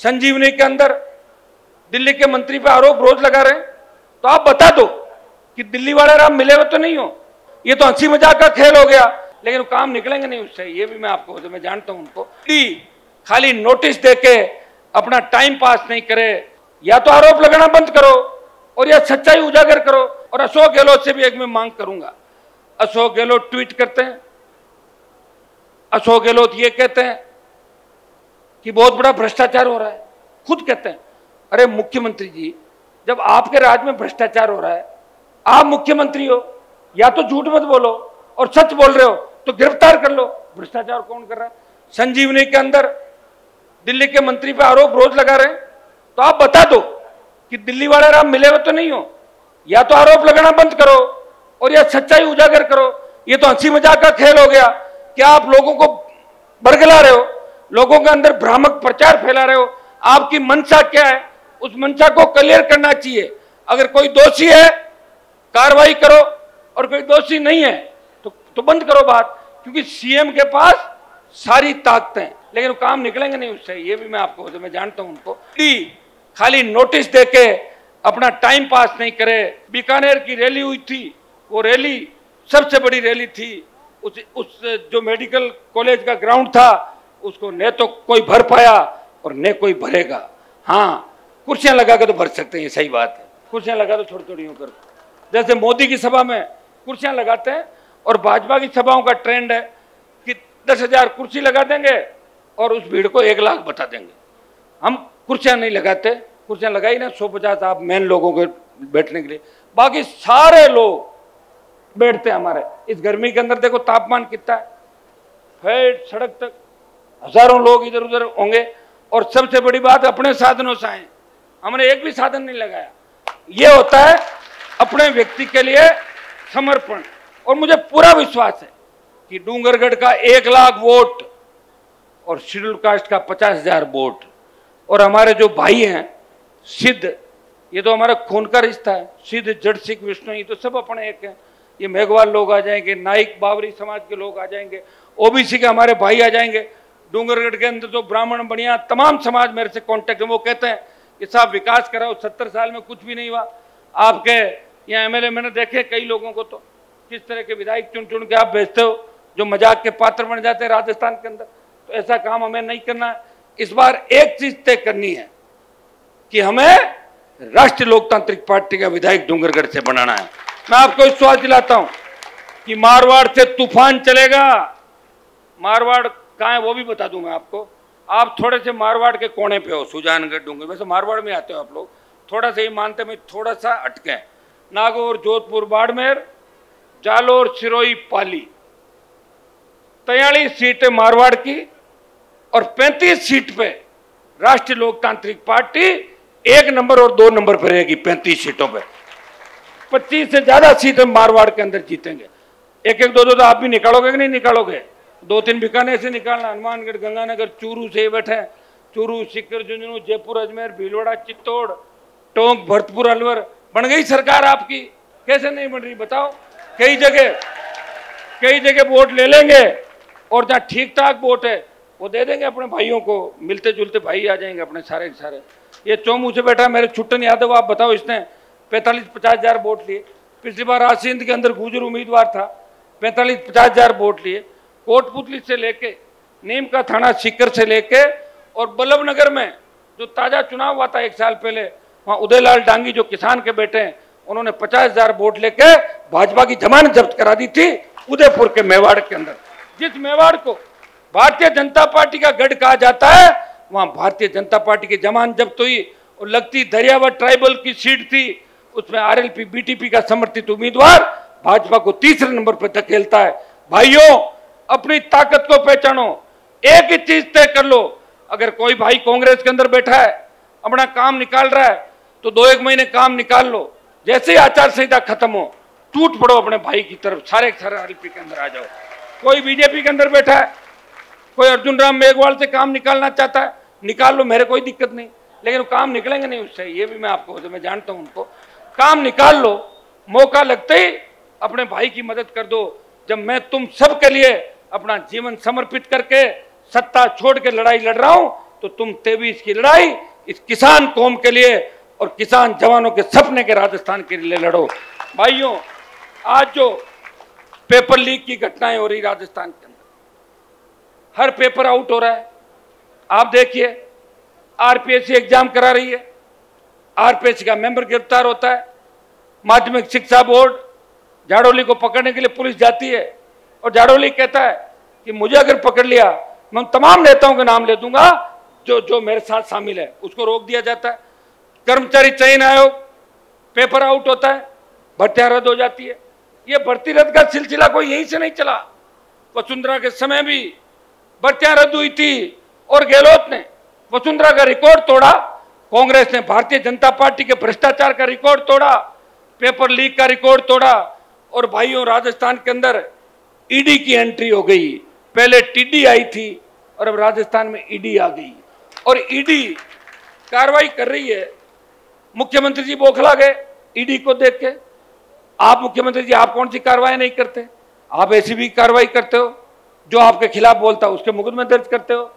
संजीवनी के अंदर दिल्ली के मंत्री पे आरोप रोज लगा रहे हैं, तो आप बता दो कि दिल्ली वाले राम मिले हुए तो नहीं हो। ये तो हंसी मजाक का खेल हो गया, लेकिन काम निकलेंगे नहीं उससे, ये भी मैं आपको मैं जानता हूं उनको। खाली नोटिस देके अपना टाइम पास नहीं करे, या तो आरोप लगाना बंद करो और या सच्चाई उजागर करो। और अशोक गहलोत से भी एक मैं मांग करूंगा। अशोक गहलोत ट्वीट करते हैं, अशोक गहलोत ये कहते हैं कि बहुत बड़ा भ्रष्टाचार हो रहा है, खुद कहते हैं। अरे मुख्यमंत्री जी, जब आपके राज्य में भ्रष्टाचार हो रहा है, आप मुख्यमंत्री हो, या तो झूठ मत बोलो और सच बोल रहे हो तो गिरफ्तार कर लो। भ्रष्टाचार कौन कर रहा है? संजीवनी के अंदर दिल्ली के मंत्री पे आरोप रोज लगा रहे हैं, तो आप बता दो कि दिल्ली वाले राम मिले हुए तो नहीं हो। या तो आरोप लगाना बंद करो और या सच्चाई उजागर करो। ये तो हंसी मजाक का खेल हो गया। क्या आप लोगों को बरगला रहे हो, लोगों के अंदर भ्रामक प्रचार फैला रहे हो? आपकी मंशा क्या है, उस मंशा को क्लियर करना चाहिए। अगर कोई दोषी है कार्रवाई करो, और कोई दोषी नहीं है तो बंद करो बात, क्योंकि सीएम के पास सारी ताकतें, लेकिन काम निकलेंगे नहीं उससे, ये भी मैं आपको मैं जानता हूं उनको। खाली नोटिस देके अपना टाइम पास नहीं करे। बीकानेर की रैली हुई थी, वो रैली सबसे बड़ी रैली थी। उस जो मेडिकल कॉलेज का ग्राउंड था, उसको न तो कोई भर पाया और न कोई भरेगा। हाँ, कुर्सियां लगा के तो भर सकते हैं, ये सही बात है। कुर्सियां लगा तो छोटी छोटी कर, जैसे मोदी की सभा में कुर्सियां लगाते हैं, और भाजपा की सभाओं का ट्रेंड है कि 10,000 कुर्सी लगा देंगे और उस भीड़ को 1 लाख बता देंगे। हम कुर्सियां नहीं लगाते, कुर्सियां लगाई ना 150 आप मेन लोगों के बैठने के लिए, बाकी सारे लोग बैठते हैं हमारे। इस गर्मी के अंदर देखो तापमान कितना है, फेट सड़क तक हजारों लोग इधर उधर होंगे। और सबसे बड़ी बात, अपने साधनों से आए, हमने एक भी साधन नहीं लगाया। ये होता है अपने व्यक्ति के लिए समर्पण। और मुझे पूरा विश्वास है कि डूंगरगढ़ का 1 लाख वोट और शेड्यूल कास्ट का 50,000 वोट, और हमारे जो भाई हैं सिद्ध, ये तो हमारा खून का रिश्ता है। सिद्ध, जड़, सिख, विष्णु, ये तो सब अपने एक हैं। ये मेघवाल लोग आ जाएंगे, नाइक बावरी समाज के लोग आ जाएंगे, ओबीसी के हमारे भाई आ जाएंगे। डूंगरगढ़ के अंदर तो ब्राह्मण बनिया तमाम समाज मेरे से कांटेक्ट है। वो कहते हैं कि साहब विकास कराओ, 70 साल में कुछ भी नहीं हुआ। आपके यहाँ एमएलए मैंने देखे कई लोगों को, तो किस तरह के विधायक चुन चुन के आप भेजते हो जो मजाक के पात्र बन जाते हैं राजस्थान के अंदर। तो ऐसा काम हमें नहीं करना है। इस बार एक चीज तय करनी है कि हमें राष्ट्रीय लोकतांत्रिक पार्टी का विधायक डूंगरगढ़ से बनाना है। मैं आपको विश्वास दिलाता हूं कि मारवाड़ से तूफान चलेगा। मारवाड़ कहाँ है वो भी बता दूं मैं आपको। आप थोड़े से मारवाड़ के कोने पे हो, सुजानगढ़, डूंगर, वैसे मारवाड़ में आते हो आप लोग, थोड़ा सा ही मानते में थोड़ा सा अटके। नागौर, जोधपुर, बाड़मेर, जालोर, सिरोही, पाली, 43 सीटें मारवाड़ की और 35 सीट पे राष्ट्रीय लोकतांत्रिक पार्टी 1 नंबर और 2 नंबर पर रहेगी। 35 सीटों पे 25 से ज्यादा सीटें मारवाड़ के अंदर जीतेंगे। एक एक दो दो तो आप भी निकालोगे कि नहीं निकालोगे? 2-3 बीकानेर से निकालना, हनुमानगढ़, गंगानगर, चूरू से बैठे, चूरू, सीकर, झुंझुनू, जयपुर, अजमेर, भीलवाड़ा, चित्तौड़, टोंक, भरतपुर, अलवर। बन गई सरकार आपकी, कैसे नहीं बन रही बताओ? कई जगह वोट ले लेंगे, और जहाँ ठीक ठाक वोट है वो दे देंगे अपने भाइयों को। मिलते जुलते भाई आ जाएंगे अपने सारे के सारे। ये चौमू से बैठा मेरे छुट्टन यादव, आप बताओ, इसने 45-50 हजार वोट लिए। पिछली बार आसिंद के अंदर गुजर उम्मीदवार था, 45-50 हजार वोट लिए। कोटपुतली से लेके, नीम का थाना सीकर से लेके, और बल्लभनगर में जो ताजा चुनाव हुआ था 1 साल पहले, वहाँ उदयलाल डांगी जो किसान के बेटे हैं, उन्होंने 50,000 वोट लेके भाजपा की जमानत जब्त करा दी थी उदयपुर के मेवाड़ के अंदर। जिस मेवाड़ को भारतीय जनता पार्टी का गढ़ कहा जाता है, वहां भारतीय जनता पार्टी की जमानत जब्त हुई। और लगती दरियावत ट्राइबल की सीट थी, उसमें आरएलपी बीटीपी का समर्थित उम्मीदवार भाजपा को 3रे नंबर पर धकेलता है। भाइयों, अपनी ताकत को पहचानो, एक ही चीज तय कर लो। अगर कोई भाई कांग्रेस के अंदर बैठा है, अपना काम निकाल रहा है, तो 2-1 महीने काम निकाल लो। जैसे ही आचार संहिता खत्म हो, टूट पड़ो अपने भाई की तरफ, सारे आरएलपी के अंदर आ जाओ। कोई बीजेपी के अंदर बैठा है, कोई अर्जुन राम मेघवाल से काम निकालना चाहता है, निकाल लो, मेरे कोई दिक्कत नहीं, लेकिन काम निकलेंगे नहीं उससे, ये भी मैं आपको मैं जानता हूं उनको। काम निकाल लो, मौका लगते ही अपने भाई की मदद कर दो। जब मैं तुम सब के लिए अपना जीवन समर्पित करके सत्ता छोड़ के लड़ाई लड़ रहा हूं, तो तुम 23 की लड़ाई इस किसान कौम के लिए और किसान जवानों के सपने के राजस्थान के लिए लड़ो। भाइयों, आज जो पेपर लीक की घटनाएं हो रही राजस्थान के अंदर, हर पेपर आउट हो रहा है। आप देखिए, आरपीएससी एग्जाम करा रही है, आरपीएससी का मेंबर गिरफ्तार होता है, माध्यमिक शिक्षा बोर्ड जाड़ोली को पकड़ने के लिए पुलिस जाती है और जाड़ोली कहता है कि मुझे अगर पकड़ लिया मैं तमाम नेताओं के नाम ले दूंगा जो मेरे साथ शामिल है। उसको रोक दिया जाता है। कर्मचारी चयन आयोग, पेपर आउट होता है, भर्तियां रद्द हो जाती है। ये भर्ती रद्द का सिलसिला कोई यहीं से नहीं चला। वसुंधरा के समय भी भर्तियां रद्द हुई थी और गहलोत ने वसुंधरा का रिकॉर्ड तोड़ा, कांग्रेस ने भारतीय जनता पार्टी के भ्रष्टाचार का रिकॉर्ड तोड़ा, पेपर लीक का रिकॉर्ड तोड़ा। और भाइयों, राजस्थान के अंदर ईडी की एंट्री हो गई। पहले टीडी आई थी और अब राजस्थान में ईडी आ गई और ईडी कार्रवाई कर रही है। मुख्यमंत्री जी बौखला गए ईडी को देख के। आप मुख्यमंत्री जी, आप कौन सी कार्रवाई नहीं करते? आप ऐसी भी कार्रवाई करते हो, जो आपके खिलाफ बोलता है उसके मुकदमे दर्ज करते हो।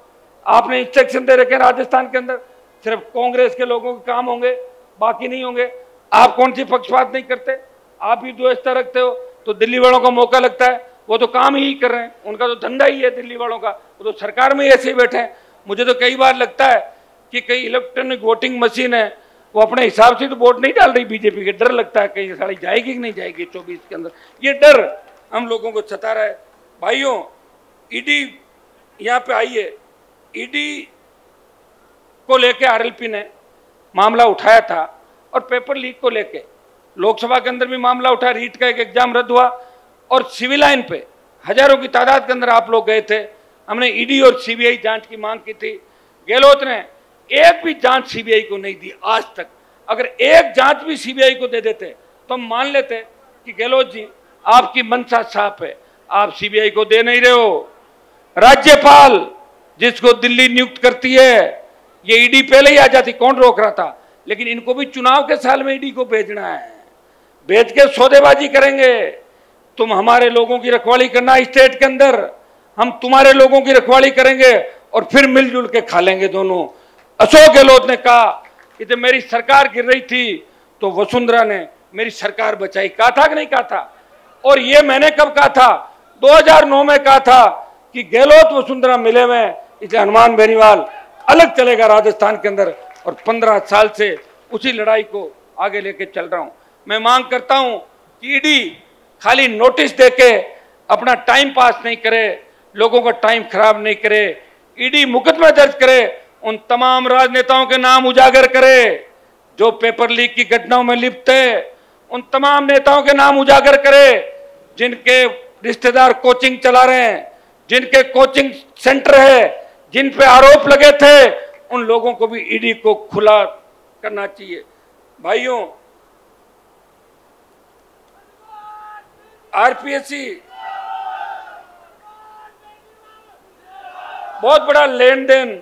आपने इंस्ट्रक्शन दे रखे राजस्थान के अंदर सिर्फ कांग्रेस के लोगों के काम होंगे, बाकी नहीं होंगे। आप कौन सी पक्षपात नहीं करते? आप भी द्वेषता रखते हो तो दिल्ली वालों का मौका लगता है। वो तो काम ही कर रहे हैं, उनका तो धंधा ही है दिल्ली वालों का, वो तो सरकार में ऐसे ही बैठे हैं। मुझे तो कई बार लगता है कि कई इलेक्ट्रॉनिक वोटिंग मशीन है, वो अपने हिसाब से तो वोट नहीं डाल रही बीजेपी के। डर लगता है कहीं साड़ी जाएगी कि नहीं जाएगी 24 के अंदर, ये डर हम लोगों को सता रहा है। भाइयों, ईडी यहाँ पे आई है। ईडी को लेके आरएलपी ने मामला उठाया था और पेपर लीक को लेके लोकसभा के अंदर भी मामला उठा। रीट का एक एग्जाम रद्द हुआ और सिविल लाइन पे हजारों की तादाद के अंदर आप लोग गए थे। हमने ईडी और सीबीआई जांच की मांग की थी। गहलोत ने एक भी जांच सीबीआई को नहीं दी आज तक। अगर एक जांच भी सीबीआई को दे देते तो हम मान लेते कि गहलोत जी, आपकी मंशा साफ है, आप सीबीआई को दे नहीं रहे हो। राज्यपाल जिसको दिल्ली नियुक्त करती है, ये ईडी पहले ही आ जाती, कौन रोक रहा था? लेकिन इनको भी चुनाव के साल में ईडी को भेजना है, भेज के सौदेबाजी करेंगे। तुम हमारे लोगों की रखवाली करना स्टेट के अंदर, हम तुम्हारे लोगों की रखवाली करेंगे और फिर मिलजुल के खा लेंगे दोनों। अशोक गहलोत ने कहा कि जब मेरी सरकार गिर रही थी तो वसुंधरा ने मेरी सरकार बचाई। कहा था कि नहीं कहा था? और ये मैंने कब कहा था? 2009 में कहा था कि गहलोत वसुंधरा मिले हुए हैं, इसलिए हनुमान बेनीवाल अलग चलेगा राजस्थान के अंदर। और 15 साल से उसी लड़ाई को आगे लेके चल रहा हूं। मैं मांग करता हूं कि ईडी खाली नोटिस देके अपना टाइम पास नहीं करे, लोगों का टाइम खराब नहीं करे। ईडी मुकदमा दर्ज करे, उन तमाम राजनेताओं के नाम उजागर करे जो पेपर लीक की घटनाओं में लिप्त है। उन तमाम नेताओं के नाम उजागर करे जिनके रिश्तेदार कोचिंग चला रहे हैं, जिनके कोचिंग सेंटर है, जिन पे आरोप लगे थे, उन लोगों को भी ईडी को खुला करना चाहिए। भाइयों, आरपीएससी बहुत बड़ा लेन देन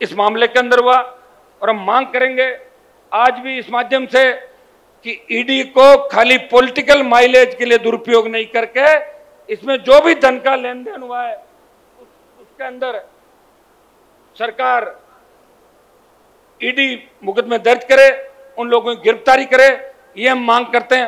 इस मामले के अंदर हुआ और हम मांग करेंगे आज भी इस माध्यम से कि ईडी को खाली पॉलिटिकल माइलेज के लिए दुरुपयोग नहीं करके इसमें जो भी धन का लेन देन हुआ है उसके अंदर सरकार ईडी मुकदमे दर्ज करे, उन लोगों की गिरफ्तारी करे। ये हम मांग करते हैं।